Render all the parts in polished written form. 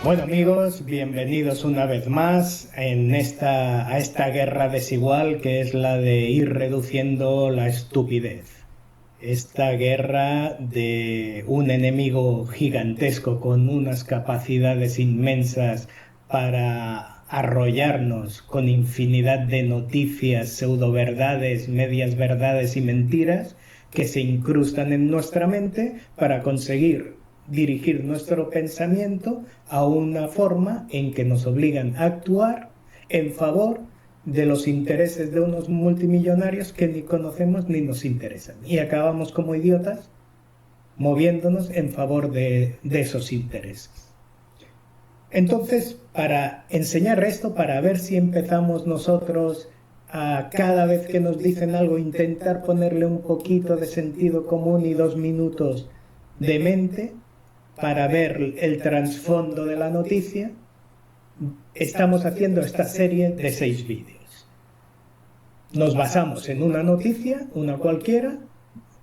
Bueno amigos, bienvenidos una vez más a esta guerra desigual que es la de ir reduciendo la estupidez. Esta guerra de un enemigo gigantesco con unas capacidades inmensas para arrollarnos con infinidad de noticias, pseudoverdades, medias verdades y mentiras que se incrustan en nuestra mente para conseguir dirigir nuestro pensamiento a una forma en que nos obligan a actuar en favor de los intereses de unos multimillonarios que ni conocemos ni nos interesan. Y acabamos como idiotas moviéndonos en favor de esos intereses. Entonces, para enseñar esto, para ver si empezamos nosotros a cada vez que nos dicen algo intentar ponerle un poquito de sentido común y 2 minutos de mente, para ver el trasfondo de la noticia, estamos haciendo esta serie de 6 vídeos. Nos basamos en una noticia, una cualquiera.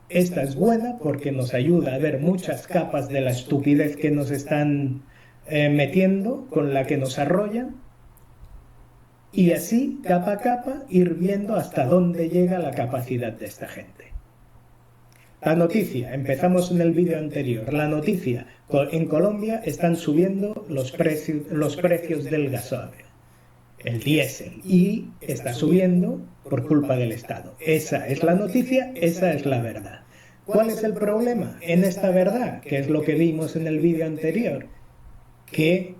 Esta es buena porque nos ayuda a ver muchas capas de la estupidez que nos están metiendo, con la que nos arrollan, y así, capa a capa, ir viendo hasta dónde llega la capacidad de esta gente. La noticia, empezamos en el vídeo anterior, la noticia, en Colombia están subiendo los precios del gasóleo, el diésel, y está subiendo por culpa del Estado. Esa es la noticia, esa es la verdad. ¿Cuál es el problema en esta verdad? Que es lo que vimos en el vídeo anterior, que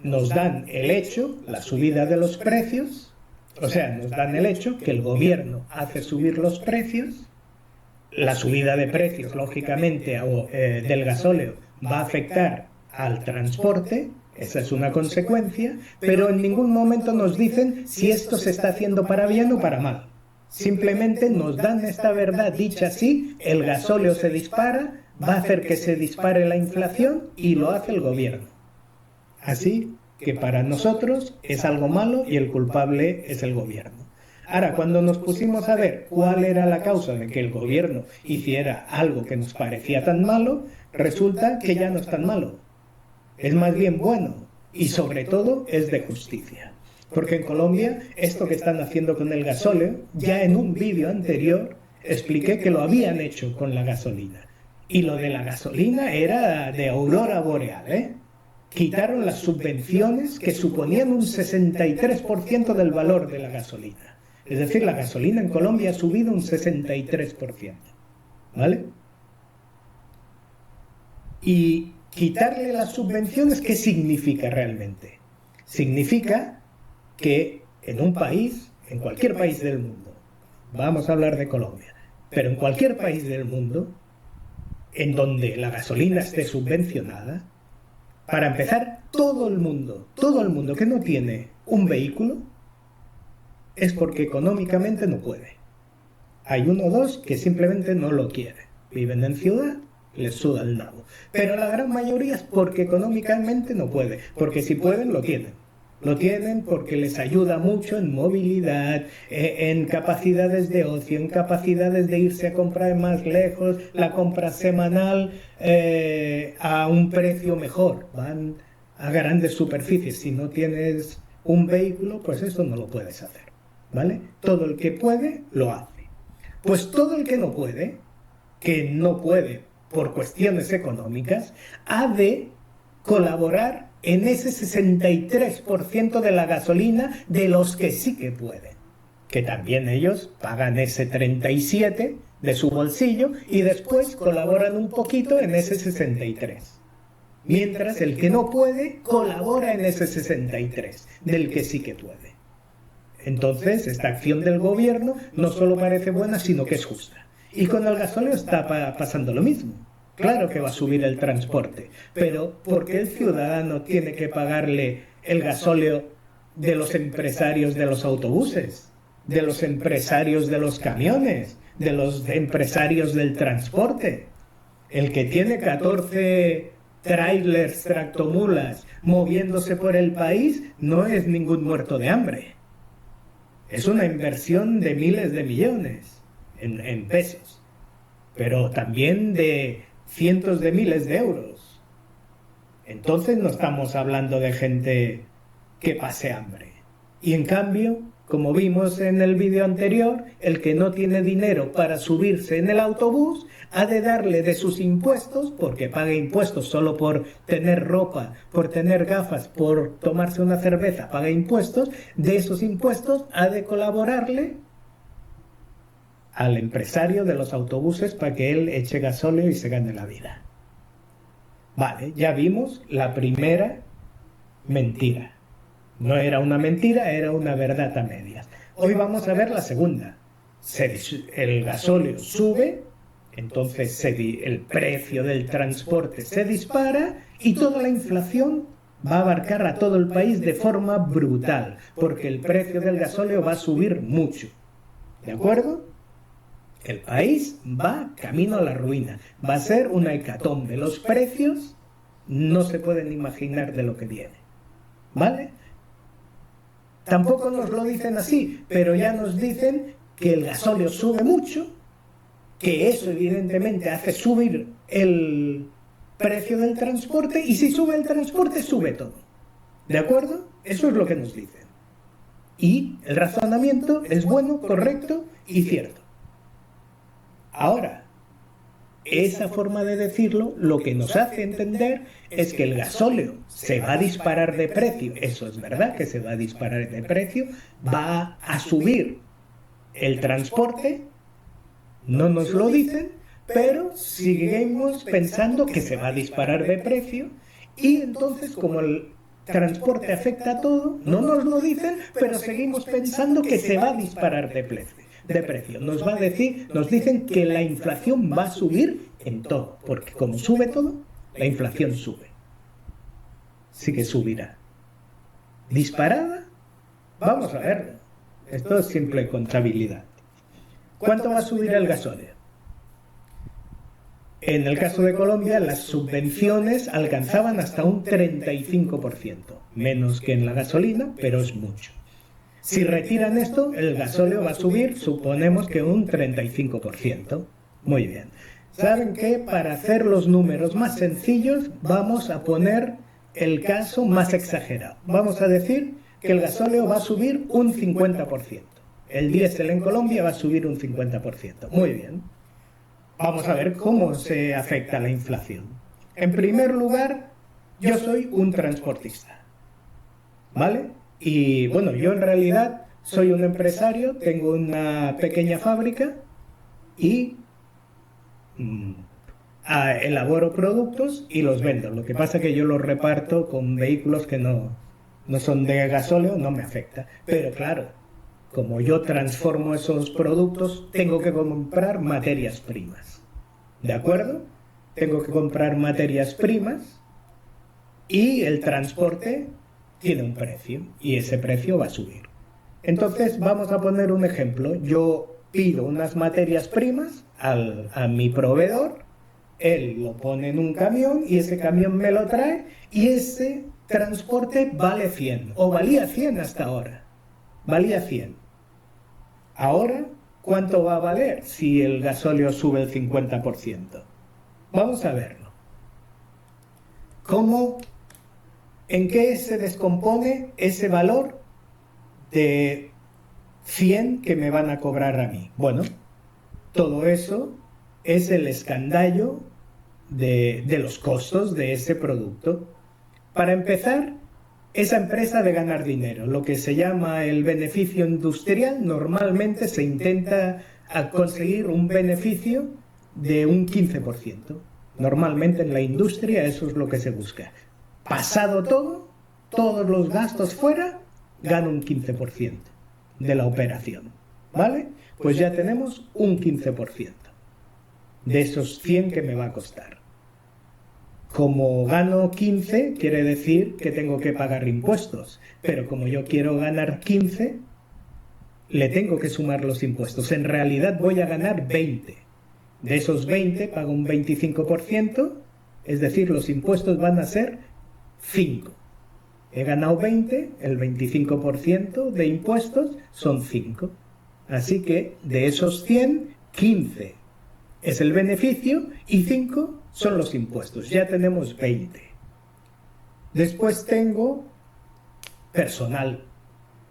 nos dan el hecho, la subida de los precios, o sea, nos dan el hecho que el gobierno hace subir los precios. La subida de precios, lógicamente, del gasóleo va a afectar al transporte, esa es una consecuencia, pero en ningún momento nos dicen si esto se está haciendo para bien o para mal. Simplemente nos dan esta verdad dicha así, el gasóleo se dispara, va a hacer que se dispare la inflación y lo hace el gobierno. Así que para nosotros es algo malo y el culpable es el gobierno. Ahora, cuando nos pusimos a ver cuál era la causa de que el gobierno hiciera algo que nos parecía tan malo, resulta que ya no es tan malo. Es más bien bueno y sobre todo es de justicia. Porque en Colombia, esto que están haciendo con el gasóleo, ya en un vídeo anterior expliqué que lo habían hecho con la gasolina. Y lo de la gasolina era de aurora boreal, ¿eh? Quitaron las subvenciones que suponían un 63% del valor de la gasolina. Es decir, la gasolina en Colombia ha subido un 63%, ¿vale? Y quitarle las subvenciones, ¿qué significa realmente? Significa que en un país, en cualquier país del mundo, vamos a hablar de Colombia, pero en cualquier país del mundo, en donde la gasolina esté subvencionada, para empezar, todo el mundo que no tiene un vehículo, es porque económicamente no puede. Hay uno o dos que simplemente no lo quieren. Viven en ciudad, les suda el nabo. Pero la gran mayoría es porque económicamente no puede. Porque si pueden, lo tienen. Lo tienen porque les ayuda mucho en movilidad, en capacidades de ocio, en capacidades de irse a comprar más lejos, la compra semanal a un precio mejor. Van a grandes superficies. Si no tienes un vehículo, pues eso no lo puedes hacer. ¿Vale? Todo el que puede, lo hace. Pues todo el que no puede por cuestiones económicas, ha de colaborar en ese 63% de la gasolina de los que sí que pueden. Que también ellos pagan ese 37% de su bolsillo y después colaboran un poquito en ese 63%. Mientras el que no puede colabora en ese 63% del que sí que puede. Entonces, esta acción del gobierno no solo parece buena, sino que es justa. Y con el gasóleo está pasando lo mismo. Claro que va a subir el transporte, pero ¿por qué el ciudadano tiene que pagarle el gasóleo de los empresarios de los autobuses, de los empresarios de los camiones, de los empresarios del transporte? El que tiene 14 trailers, tractomulas moviéndose por el país no es ningún muerto de hambre. Es una inversión de miles de millones en pesos, pero también de cientos de miles de euros Entonces no estamos hablando de gente que pase hambre. Y en cambio, como vimos en el vídeo anterior, el que no tiene dinero para subirse en el autobús ha de darle de sus impuestos, porque paga impuestos solo por tener ropa, por tener gafas, por tomarse una cerveza, paga impuestos, de esos impuestos ha de colaborarle al empresario de los autobuses para que él eche gasóleo y se gane la vida. Vale, ya vimos la primera mentira. No era una mentira, era una verdad a medias. Hoy vamos a ver la segunda. El gasóleo sube, entonces el precio del transporte se dispara y toda la inflación va a abarcar a todo el país de forma brutal, porque el precio del gasóleo va a subir mucho. ¿De acuerdo? El país va camino a la ruina. Va a ser una hecatombe. Los precios no se pueden imaginar de lo que viene. ¿Vale? Tampoco nos lo dicen así, pero ya nos dicen que el gasóleo sube mucho, que eso evidentemente hace subir el precio del transporte, y si sube el transporte, sube todo. ¿De acuerdo? Eso es lo que nos dicen. Y el razonamiento es bueno, correcto y cierto. Ahora, esa forma de decirlo lo que nos hace entender es que el gasóleo se va a disparar de precio. Eso es verdad, que se va a disparar de precio, va a subir el transporte, no nos lo dicen, pero seguimos pensando que se va a disparar de precio, y entonces como el transporte afecta a todo, no nos lo dicen, pero seguimos pensando que se va a disparar de precio. Nos dicen que la inflación va a subir en todo, porque como sube todo, la inflación sube. Sí que subirá. ¿Disparada? Vamos a verlo. Esto es simple contabilidad. ¿Cuánto va a subir el gasóleo? En el caso de Colombia, las subvenciones alcanzaban hasta un 35%, menos que en la gasolina, pero es mucho. Si retiran esto, el gasóleo va a subir, suponemos que un 35%. Muy bien. ¿Saben qué? Para hacer los números más sencillos, vamos a poner el caso más exagerado. Vamos a decir que el gasóleo va a subir un 50%. El diésel en Colombia va a subir un 50%. Muy bien. Vamos a ver cómo se afecta la inflación. En primer lugar, yo soy un transportista. ¿Vale? Y bueno, yo en realidad soy un empresario, tengo una pequeña fábrica y elaboro productos y los vendo. Lo que pasa es que yo los reparto con vehículos que no son de gasóleo, no me afecta. Pero claro, como yo transformo esos productos, tengo que comprar materias primas. ¿De acuerdo? Tengo que comprar materias primas y el transporte tiene un precio y ese precio va a subir. Entonces vamos a poner un ejemplo. Yo pido unas materias primas a mi proveedor, él lo pone en un camión y ese camión me lo trae y ese transporte vale 100 o valía 100 hasta ahora. Valía 100. Ahora, ¿cuánto va a valer si el gasóleo sube el 50%? Vamos a verlo. ¿En qué se descompone ese valor de 100 que me van a cobrar a mí? Bueno, todo eso es el escandallo de los costos de ese producto. Para empezar, esa empresa de ganar dinero, lo que se llama el beneficio industrial, normalmente se intenta conseguir un beneficio de un 15%. Normalmente en la industria eso es lo que se busca. Pasado todo, todos los gastos fuera, gana un 15% de la operación. ¿Vale? Pues ya tenemos un 15% de esos 100 que me va a costar. Como gano 15, quiere decir que tengo que pagar impuestos. Pero como yo quiero ganar 15, le tengo que sumar los impuestos. En realidad voy a ganar 20. De esos 20 pago un 25%, es decir, los impuestos van a ser 5. He ganado 20, el 25% de impuestos son 5. Así que de esos 100, 15 es el beneficio y 5 son los impuestos. Ya tenemos 20. Después tengo personal.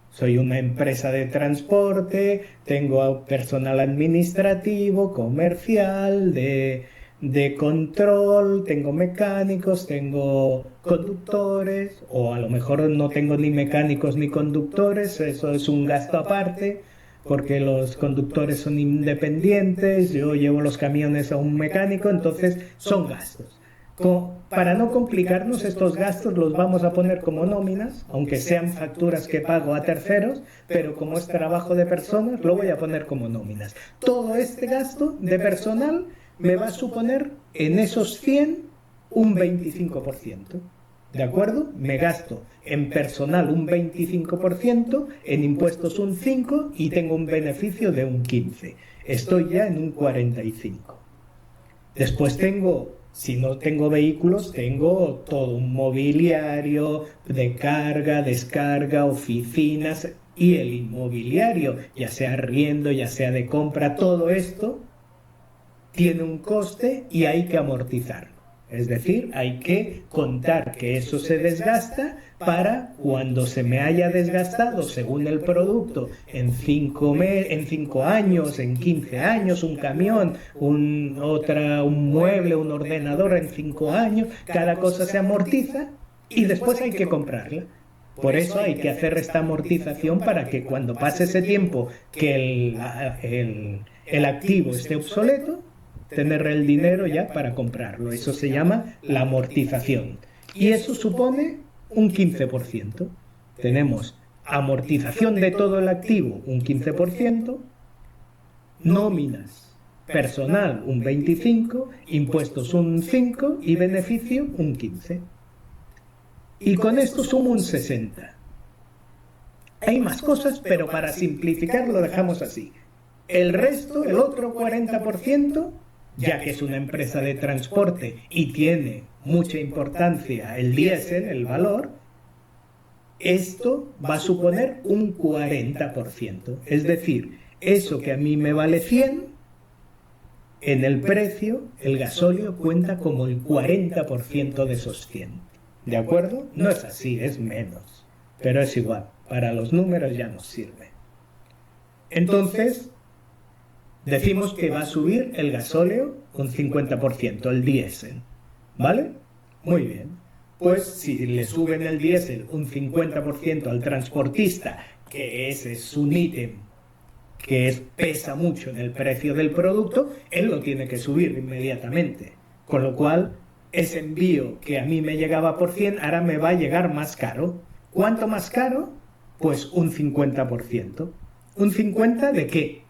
Soy una empresa de transporte, tengo personal administrativo, comercial, de control, tengo mecánicos, tengo conductores, o a lo mejor no tengo ni mecánicos ni conductores, eso es un gasto aparte, porque los conductores son independientes, yo llevo los camiones a un mecánico, entonces son gastos. Para no complicarnos, estos gastos los vamos a poner como nóminas, aunque sean facturas que pago a terceros, pero como es trabajo de personas, lo voy a poner como nóminas. Todo este gasto de personal me va a suponer en esos 100 un 25%. ¿De acuerdo? Me gasto en personal un 25%, en impuestos un 5% y tengo un beneficio de un 15%. Estoy ya en un 45%. Después tengo, si no tengo vehículos, tengo todo un mobiliario de carga, descarga, oficinas y el inmobiliario, ya sea arriendo, ya sea de compra, todo esto tiene un coste y hay que amortizarlo. Es decir, hay que contar que eso se desgasta para cuando se me haya desgastado, según el producto, en 5 años, en 15 años, un camión, un mueble, un ordenador en 5 años, cada cosa se amortiza y después hay que comprarla. Por eso hay que hacer esta amortización para que cuando pase ese tiempo que el activo esté obsoleto, tener el dinero ya para comprarlo. Eso se llama la amortización. Y eso supone un 15%. Tenemos amortización de todo el activo, un 15%, nóminas, personal, un 25%, impuestos, un 5% y beneficio, un 15%. Y con esto sumo un 60%. Hay más cosas, pero para simplificar lo dejamos así. El resto, el otro 40%, ya que es una empresa de transporte y tiene mucha importancia el diésel, el valor, esto va a suponer un 40%. Es decir, eso que a mí me vale 100, en el precio, el gasóleo cuenta como el 40% de esos 100. ¿De acuerdo? No es así, es menos. Pero es igual, para los números ya nos sirve. Entonces, decimos que va a subir el gasóleo un 50%, el diésel. ¿Vale? Muy bien. Pues si le suben el diésel un 50% al transportista, que ese es un ítem que pesa mucho en el precio del producto, él lo tiene que subir inmediatamente. Con lo cual, ese envío que a mí me llegaba por 100, ahora me va a llegar más caro. ¿Cuánto más caro? Pues un 50%. ¿Un 50% de qué?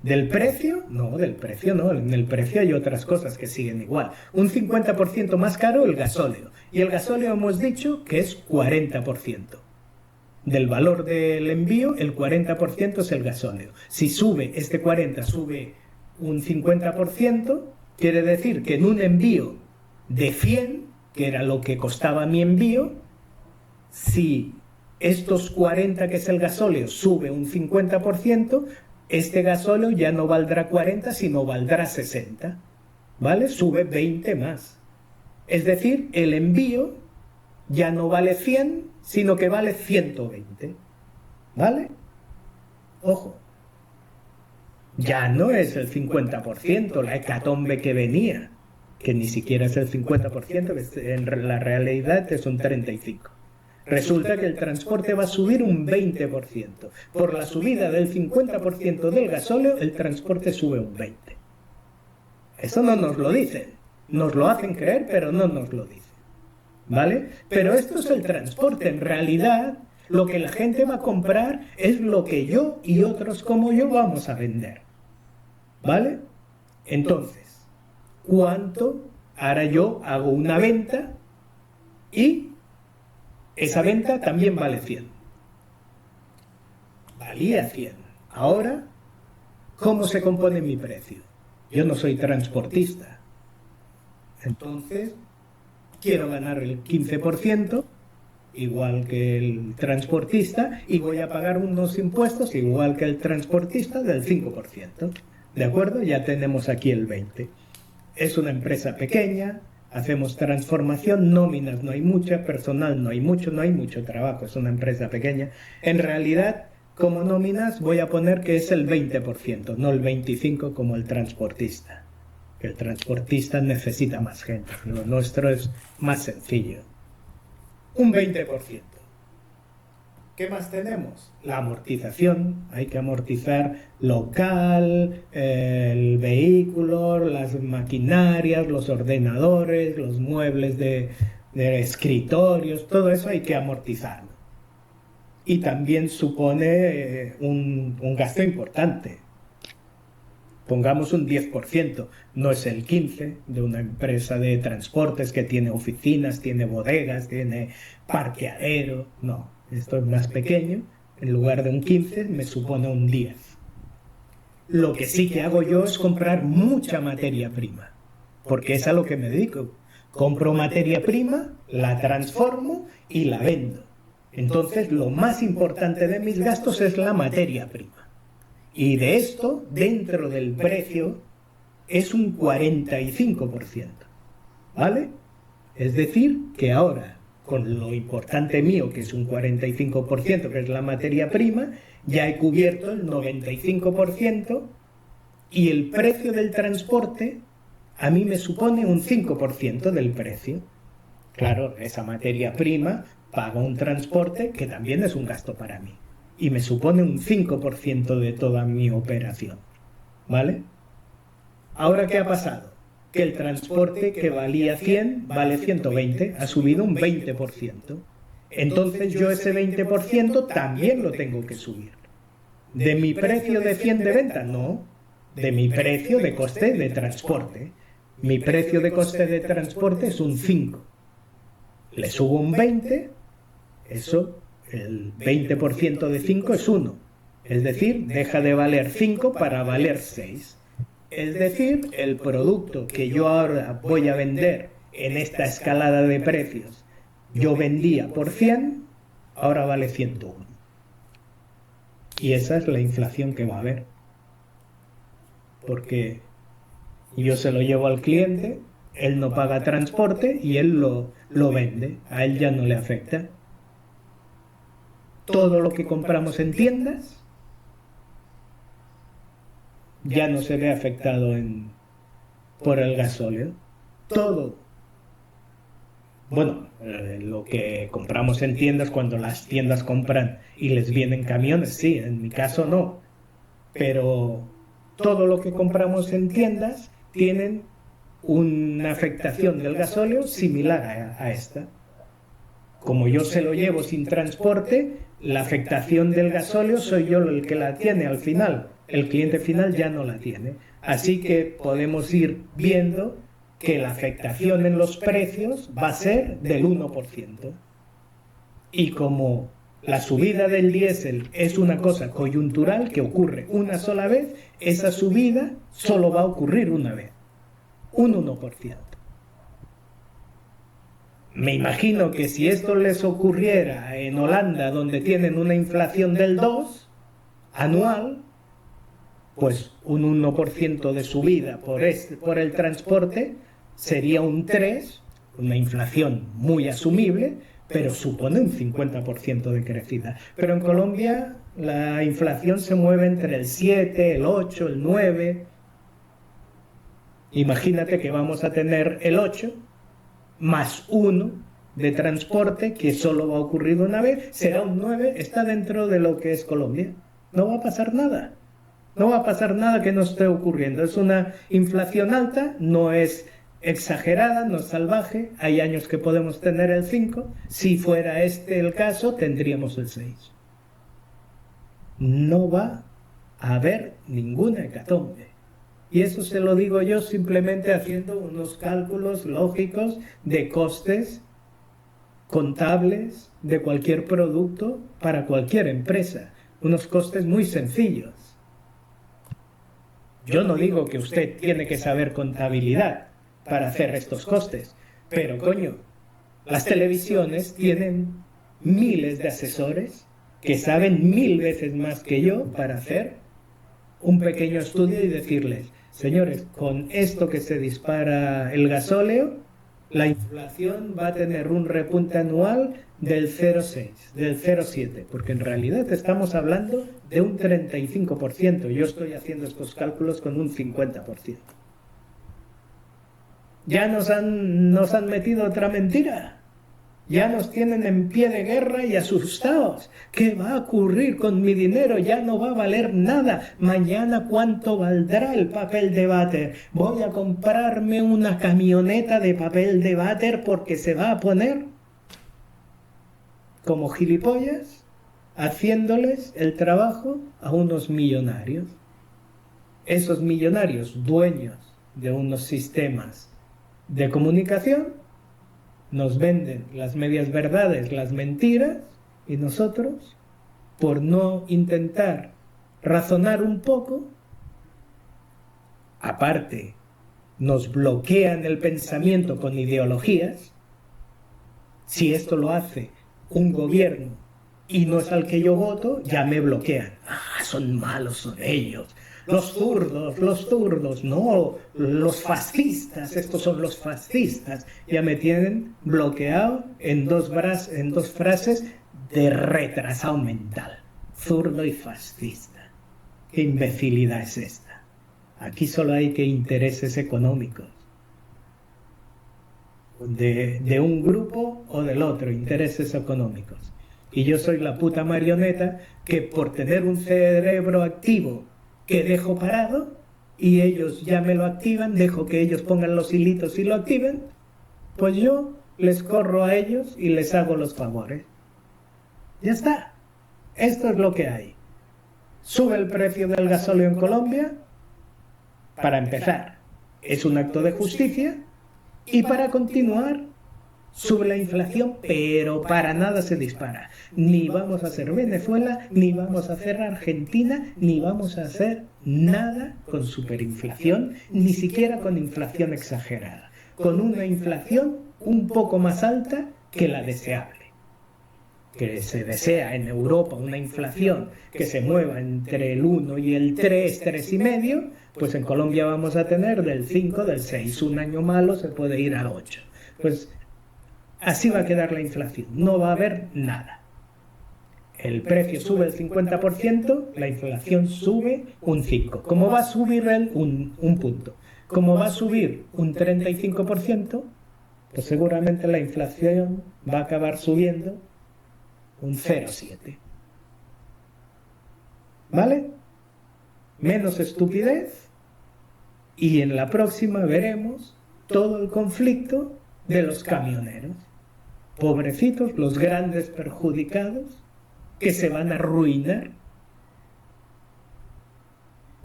¿Del precio? No, del precio no. En el precio hay otras cosas que siguen igual. Un 50% más caro el gasóleo. Y el gasóleo hemos dicho que es 40%. Del valor del envío, el 40% es el gasóleo. Si sube, este 40 sube un 50%, quiere decir que en un envío de 100, que era lo que costaba mi envío, si estos 40 que es el gasóleo sube un 50%, este gasóleo ya no valdrá 40, sino valdrá 60. ¿Vale? Sube 20 más. Es decir, el envío ya no vale 100, sino que vale 120. ¿Vale? Ojo. Ya no es el 50%, la hecatombe que venía, que ni siquiera es el 50%, que en la realidad es un 35%. Resulta que el transporte va a subir un 20%. Por la subida del 50% del gasóleo, el transporte sube un 20%. Eso no nos lo dicen. Nos lo hacen creer, pero no nos lo dicen. ¿Vale? Pero esto es el transporte. En realidad, lo que la gente va a comprar es lo que yo y otros como yo vamos a vender. ¿Vale? Entonces, ¿cuánto? Ahora yo hago una venta y esa venta también vale 100. Valía 100. Ahora, ¿cómo se compone mi precio? Yo no soy transportista. Entonces, quiero ganar el 15%, igual que el transportista, y voy a pagar unos impuestos, igual que el transportista, del 5%. ¿De acuerdo? Ya tenemos aquí el 20%. Es una empresa pequeña, hacemos transformación, nóminas no hay mucha, personal no hay mucho trabajo, es una empresa pequeña. En realidad, como nóminas voy a poner que es el 20%, no el 25% como el transportista. El transportista necesita más gente, lo nuestro es más sencillo. Un 20%. ¿Qué más tenemos? La amortización. Hay que amortizar local, el vehículo, las maquinarias, los ordenadores, los muebles de escritorios, todo eso hay que amortizarlo. Y también supone un gasto importante. Pongamos un 10%, no es el 15% de una empresa de transportes que tiene oficinas, tiene bodegas, tiene parqueadero, no. Esto es más pequeño, en lugar de un 15 me supone un 10. Lo que sí que hago yo es comprar mucha materia prima, porque es a lo que me dedico. Compro materia prima, la transformo y la vendo. Entonces lo más importante de mis gastos es la materia prima. Y de esto, dentro del precio, es un 45%. ¿Vale? Es decir, que ahora, con lo importante mío, que es un 45%, que es la materia prima, ya he cubierto el 95% y el precio del transporte a mí me supone un 5% del precio. Claro, esa materia prima paga un transporte que también es un gasto para mí y me supone un 5% de toda mi operación. ¿Vale? Ahora, ¿qué ha pasado? Que el transporte que valía 100 vale 120, ha subido un 20%. Entonces yo ese 20% también lo tengo que subir. ¿De mi precio de 100 de venta? No, de mi precio de coste de transporte. Mi precio de coste de transporte es un 5. Le subo un 20, eso, el 20% de 5 es 1. Es decir, deja de valer 5 para valer 6. Es decir, el producto que yo ahora voy a vender en esta escalada de precios, yo vendía por 100, ahora vale 101. Y esa es la inflación que va a haber. Porque yo se lo llevo al cliente, él no paga transporte y él lo vende. A él ya no le afecta. Todo lo que compramos en tiendas ya no se ve afectado por el gasóleo. Todo. Bueno, lo que compramos en tiendas, cuando las tiendas compran y les vienen camiones, sí, en mi caso no. Pero todo lo que compramos en tiendas tienen una afectación del gasóleo similar a esta. Como yo se lo llevo sin transporte, la afectación del gasóleo soy yo el que la tiene al final. El cliente final ya no la tiene. Así que podemos ir viendo que la afectación en los precios va a ser del 1%. Y como la subida del diésel es una cosa coyuntural que ocurre una sola vez, esa subida solo va a ocurrir una vez. Un 1%. Me imagino que si esto les ocurriera en Holanda, donde tienen una inflación del 2% anual, pues un 1% de subida por el transporte sería un 3%, una inflación muy asumible, pero supone un 50% de crecida. Pero en Colombia la inflación se mueve entre el 7, el 8, el 9. Imagínate que vamos a tener el 8 más 1 de transporte, que solo va a ocurrir una vez, será un 9, está dentro de lo que es Colombia. No va a pasar nada. No va a pasar nada que no esté ocurriendo. Es una inflación alta, no es exagerada, no es salvaje. Hay años que podemos tener el 5. Si fuera este el caso, tendríamos el 6. No va a haber ninguna hecatombe. Y eso se lo digo yo simplemente haciendo unos cálculos lógicos de costes contables de cualquier producto para cualquier empresa. Unos costes muy sencillos. Yo no digo que usted tiene que saber contabilidad para hacer estos costes, pero coño, las televisiones tienen miles de asesores que saben 1000 veces más que yo para hacer un pequeño estudio y decirles, señores, con esto que se dispara el gasóleo, la inflación va a tener un repunte anual del 0,6, del 0,7, porque en realidad estamos hablando de un 35%. Yo estoy haciendo estos cálculos con un 50%. Ya nos han metido otra mentira. Ya nos tienen en pie de guerra y asustados. ¿Qué va a ocurrir con mi dinero? Ya no va a valer nada. Mañana, ¿cuánto valdrá el papel de váter? Voy a comprarme una camioneta de papel de váter porque se va a poner como gilipollas haciéndoles el trabajo a unos millonarios. Esos millonarios, dueños de unos sistemas de comunicación, nos venden las medias verdades, las mentiras, y nosotros, por no intentar razonar un poco, aparte, nos bloquean el pensamiento con ideologías. Si esto lo hace un gobierno y no es al que yo voto, ya me bloquean. Ah, son malos, son ellos. Los zurdos, no, los fascistas, estos son los fascistas. Ya me tienen bloqueado en dos frases de retrasado mental. Zurdo y fascista. ¿Qué imbecilidad es esta? Aquí solo hay que intereses económicos. De un grupo o del otro, intereses económicos. Y yo soy la puta marioneta que por tener un cerebro activo que dejo parado y ellos ya me lo activan, dejo que ellos pongan los hilitos y lo activen, pues yo les corro a ellos y les hago los favores. Ya está. Esto es lo que hay. Sube el precio del gasóleo en Colombia, para empezar, es un acto de justicia, y para continuar, sube la inflación, pero para nada se dispara. Ni vamos a hacer Venezuela, ni vamos a hacer Argentina, ni vamos a hacer nada con superinflación, ni siquiera con inflación exagerada. Con una inflación un poco más alta que la deseable. Que se desea en Europa una inflación que se mueva entre el 1 y el 3, 3,5, pues en Colombia vamos a tener del 5, del 6. Un año malo se puede ir al 8. Pues así va a quedar la inflación, no va a haber nada. El precio sube el 50%, la inflación sube un 5%. ¿Cómo va a subir un punto? Como va a subir un 35%, pues seguramente la inflación va a acabar subiendo un 0,7%. ¿Vale? Menos estupidez, y en la próxima veremos todo el conflicto de los camioneros. Pobrecitos, los grandes perjudicados, que se van a arruinar.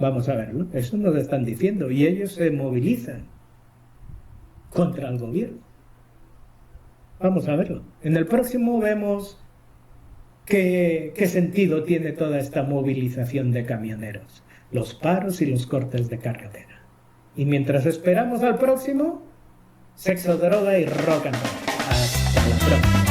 Vamos a verlo, eso nos están diciendo, y ellos se movilizan contra el gobierno. Vamos a verlo. En el próximo vemos qué sentido tiene toda esta movilización de camioneros, los paros y los cortes de carretera. Y mientras esperamos al próximo, sexo, droga y rock and roll. Hasta la próxima.